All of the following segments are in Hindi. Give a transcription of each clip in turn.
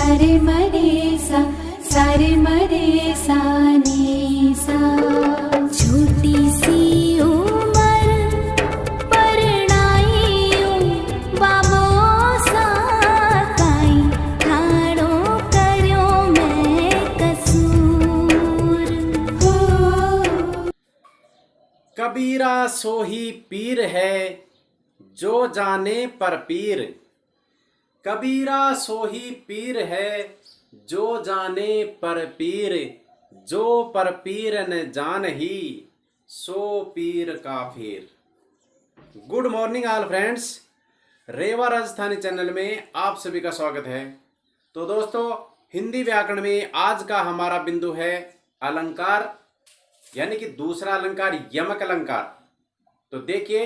सारे मरे सा नी सा। छोटी सी उमर परणाईयूं बाबो सा काई ठाड़ो कर्यो मैं कसूर हो। कबीरा सोही पीर है जो जाने पर पीर। कबीरा सोही पीर है जो जाने पर पीर। जो पर पीर न जान ही सो पीर काफिर। गुड मॉर्निंग ऑल फ्रेंड्स, रेवा राजस्थानी चैनल में आप सभी का स्वागत है। तो दोस्तों, हिंदी व्याकरण में आज का हमारा बिंदु है अलंकार, यानी कि दूसरा अलंकार यमक अलंकार। तो देखिए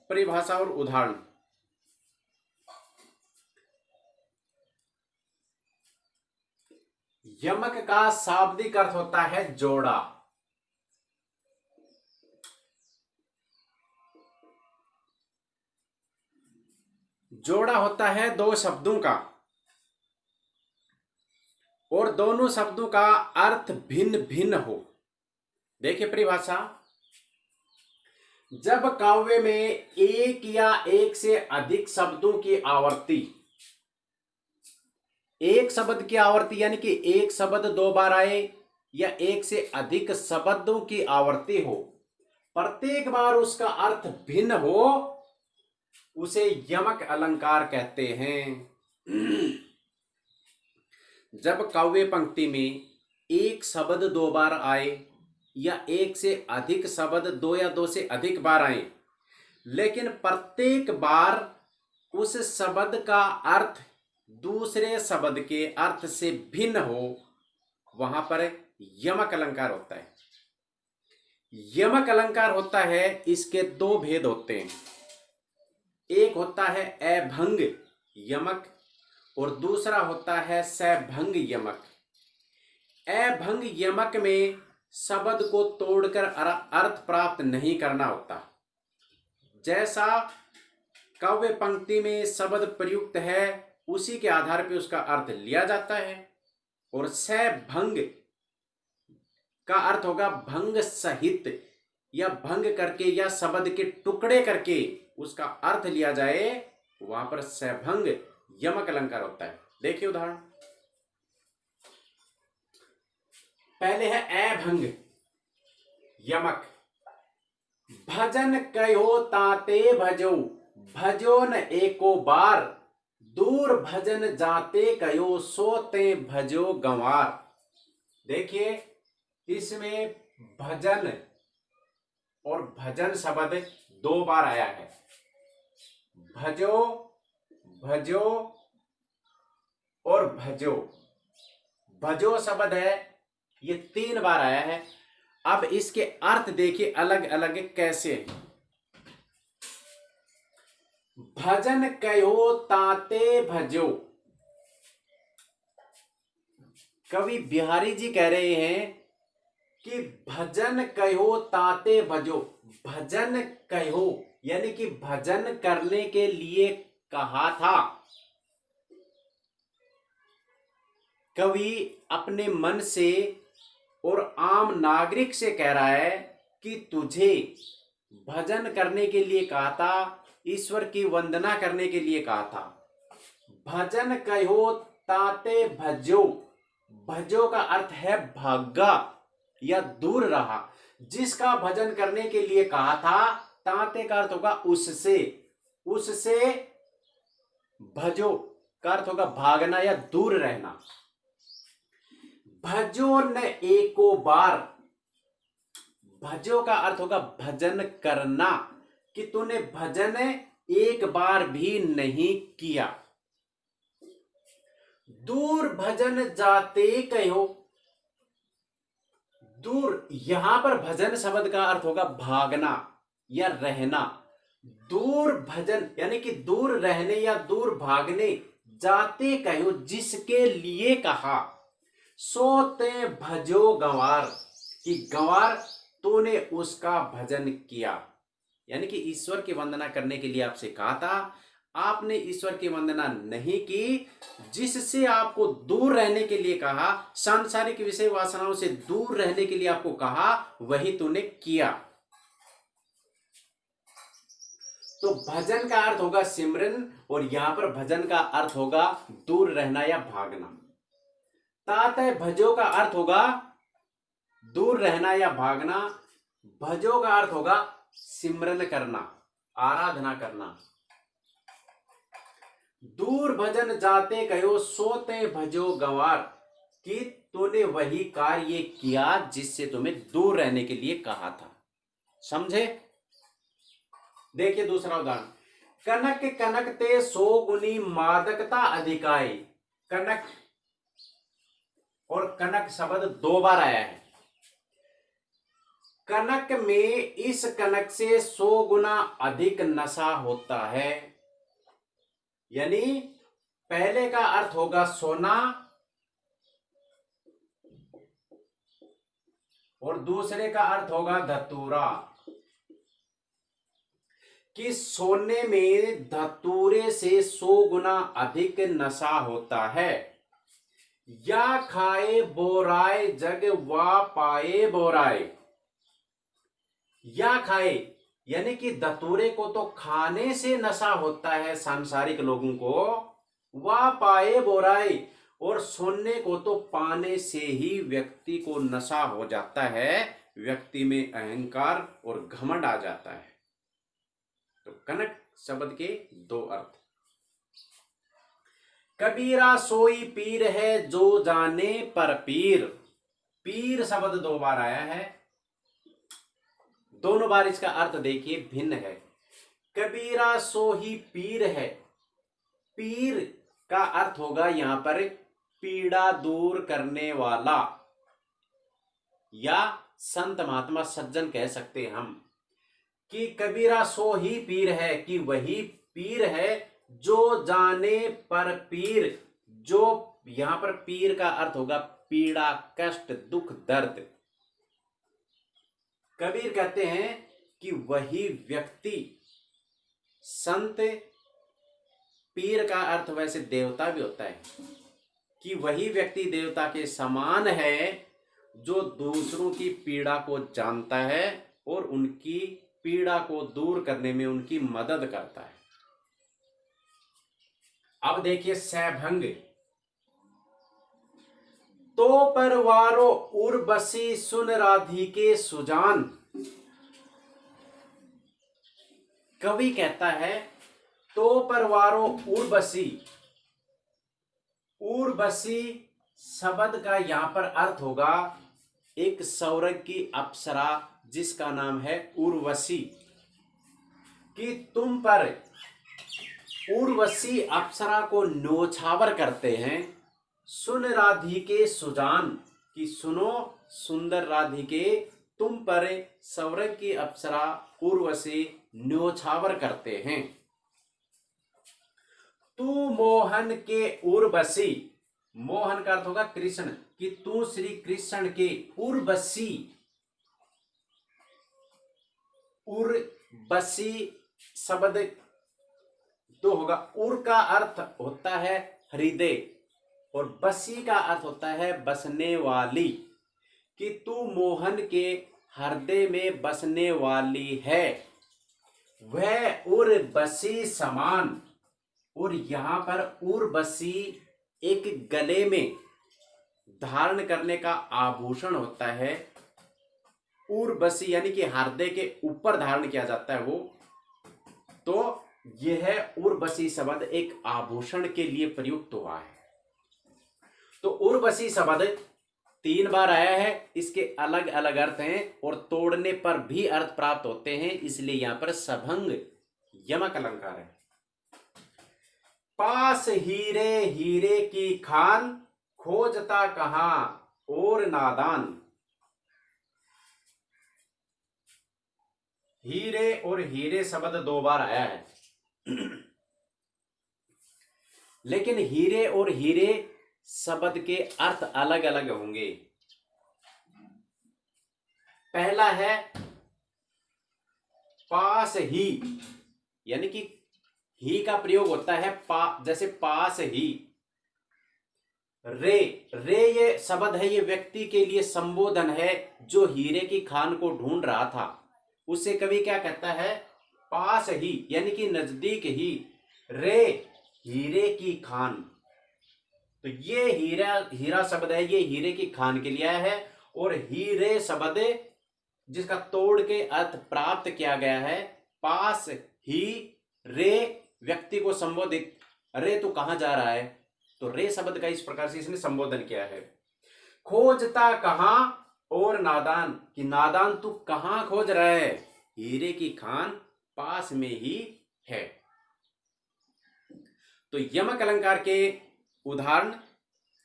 परिभाषा और उदाहरण। यमक का शाब्दिक अर्थ होता है जोड़ा। जोड़ा होता है दो शब्दों का और दोनों शब्दों का अर्थ भिन्न भिन्न हो। देखिए परिभाषा, जब काव्य में एक या एक से अधिक शब्दों की आवर्ती, एक शब्द की आवर्ती यानी कि एक शब्द दो बार आए या एक से अधिक शब्दों की आवर्ती हो, प्रत्येक बार उसका अर्थ भिन्न हो, उसे यमक अलंकार कहते हैं। जब काव्य पंक्ति में एक शब्द दो बार आए या एक से अधिक शब्द दो या दो से अधिक बार आए, लेकिन प्रत्येक बार उस शब्द का अर्थ दूसरे शब्द के अर्थ से भिन्न हो, वहां पर यमक अलंकार होता है। यमक अलंकार होता है, इसके दो भेद होते हैं। एक होता है अभंग यमक और दूसरा होता है सभंग यमक। अभंग यमक में शब्द को तोड़कर अर्थ प्राप्त नहीं करना होता। जैसा काव्य पंक्ति में शब्द प्रयुक्त है उसी के आधार पर उसका अर्थ लिया जाता है। और सभंग का अर्थ होगा भंग सहित या भंग करके या शब्द के टुकड़े करके उसका अर्थ लिया जाए, वहां पर सभंग यमक अलंकार होता है। देखिए उदाहरण, पहले है अभंग यमक। भजन कहो ताते भजो, भजो न एको बार। दूर भजन जाते कयो, सोते भजो गंवार। देखिए इसमें भजन और भजन शब्द दो बार आया है। भजो, भजो और भजो, भजो शब्द है, ये तीन बार आया है। अब इसके अर्थ देखिए अलग अलग कैसे हैं। भजन कहो ताते भजो, कवि बिहारी जी कह रहे हैं कि भजन कहो ताते भजो। भजन कहो यानी कि भजन करने के लिए कहा था। कवि अपने मन से और आम नागरिक से कह रहा है कि तुझे भजन करने के लिए कहा था, ईश्वर की वंदना करने के लिए कहा था। भजन कहो ताते भजो, भजो का अर्थ है भागा या दूर रहा। जिसका भजन करने के लिए कहा था, ताते का अर्थ होगा उससे, उससे भजो का अर्थ होगा भागना या दूर रहना। भजो न एको बार, भजो का अर्थ होगा भजन करना, कि तूने भजन एक बार भी नहीं किया। दूर भजन जाते कहो, दूर यहां पर भजन शब्द का अर्थ होगा भागना या रहना। दूर भजन यानी कि दूर रहने या दूर भागने, जाते कहो जिसके लिए कहा। सोते भजो गंवार, कि गंवार तूने उसका भजन किया, यानी कि ईश्वर की वंदना करने के लिए आपसे कहा था, आपने ईश्वर की वंदना नहीं की, जिससे आपको दूर रहने के लिए कहा, सांसारिक विषय वासनाओं से दूर रहने के लिए आपको कहा, वही तूने किया। तो भजन का अर्थ होगा सिमरन, और यहां पर भजन का अर्थ होगा दूर रहना या भागना। तातः भजो का अर्थ होगा दूर रहना या भागना, भजो का अर्थ होगा सिमरन करना, आराधना करना। दूर भजन जाते कहो सोते भजो गंवार, कि तूने वही कार्य किया जिससे तुम्हें दूर रहने के लिए कहा था। समझे? देखिए दूसरा उदाहरण, कनक कनक ते सो गुनी मादकता अधिकाई। कनक और कनक शब्द 2 बार आया है। कनक में इस कनक से 100 गुना अधिक नशा होता है। यानी पहले का अर्थ होगा सोना और दूसरे का अर्थ होगा धतूरा, कि सोने में धतूरे से 100 गुना अधिक नशा होता है। या खाए बोराए जग वा पाए बोराए। या खाए यानी कि धतूरे को तो खाने से नशा होता है सांसारिक लोगों को, वा पाए बोराए, और सोने को तो पाने से ही व्यक्ति को नशा हो जाता है, व्यक्ति में अहंकार और घमंड आ जाता है। तो कनक शब्द के 2 अर्थ। कबीरा सोई पीर है जो जाने पर पीर। पीर शब्द 2 बार आया है, दोनों बार इसका अर्थ देखिए भिन्न है। कबीरा सो ही पीर है, पीर का अर्थ होगा यहां पर पीड़ा दूर करने वाला, या संत महात्मा सज्जन कह सकते हैं हम, कि कबीरा सो ही पीर है, कि वही पीर है जो जाने पर पीर। जो यहां पर पीर का अर्थ होगा पीड़ा, कष्ट, दुख, दर्द। कबीर कहते हैं कि वही व्यक्ति, संत, पीर का अर्थ वैसे देवता भी होता है, कि वही व्यक्ति देवता के समान है जो दूसरों की पीड़ा को जानता है और उनकी पीड़ा को दूर करने में उनकी मदद करता है। अब देखिए सैभंग, तो परवारो उर्वशी सुन राधिके सुजान। कवि कहता है तो परवारो उर्वशी। उर्वशी शब्द का यहां पर अर्थ होगा एक स्वर्ग की अप्सरा जिसका नाम है उर्वशी, कि तुम पर उर्वशी अप्सरा को न्योछावर करते हैं। सुन राधिके सुजान, कि सुनो सुंदर राधिके, तुम पर स्वर्ग की अप्सरा उर्वशी न्योछावर करते हैं। तू मोहन के उर्वशी, मोहन का अर्थ होगा कृष्ण, कि तू श्री कृष्ण के उर्वशी। उर्वशी शब्द 2 होगा। उर का अर्थ होता है हृदय और बसी का अर्थ होता है बसने वाली, कि तू मोहन के हृदय में बसने वाली है, वह उर्वशी समान। और यहां पर उर्वशी एक गले में धारण करने का आभूषण होता है। उर्वशी यानी कि हृदय के ऊपर धारण किया जाता है वो, तो यह उर्वशी शब्द एक आभूषण के लिए प्रयुक्त हुआ है। तो उर्वशी शब्द 3 बार आया है, इसके अलग अलग अर्थ हैं और तोड़ने पर भी अर्थ प्राप्त होते हैं, इसलिए यहां पर सभंग यमक अलंकार है। पास हीरे हीरे की खान, खोजता कहां और नादान। हीरे और हीरे शब्द 2 बार आया है, लेकिन हीरे और हीरे शब्द के अर्थ अलग अलग होंगे। पहला है पास ही, यानी कि ही का प्रयोग होता है जैसे पास ही। रे, रे ये शब्द है, ये व्यक्ति के लिए संबोधन है जो हीरे की खान को ढूंढ रहा था। उससे कवि क्या कहता है, पास ही यानी कि नजदीक ही, रे हीरे की खान। तो ये हीरा शब्द है, ये हीरे की खान के लिए आया है। और हीरे शब्द जिसका तोड़ के अर्थ प्राप्त किया गया है, पास ही रे व्यक्ति को संबोधित, अरे तू कहां जा रहा है, तो रे शब्द का इस प्रकार से इसने संबोधन किया है। खोजता कहां और नादान, कि नादान तू कहां खोज रहा है, हीरे की खान पास में ही है। तो यमक अलंकार के उदाहरण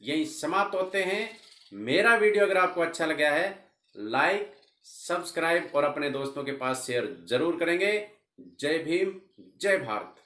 यही समाप्त होते हैं। मेरा वीडियो अगर आपको अच्छा लगा है, लाइक, सब्सक्राइब और अपने दोस्तों के पास शेयर जरूर करेंगे। जय भीम, जय भारत।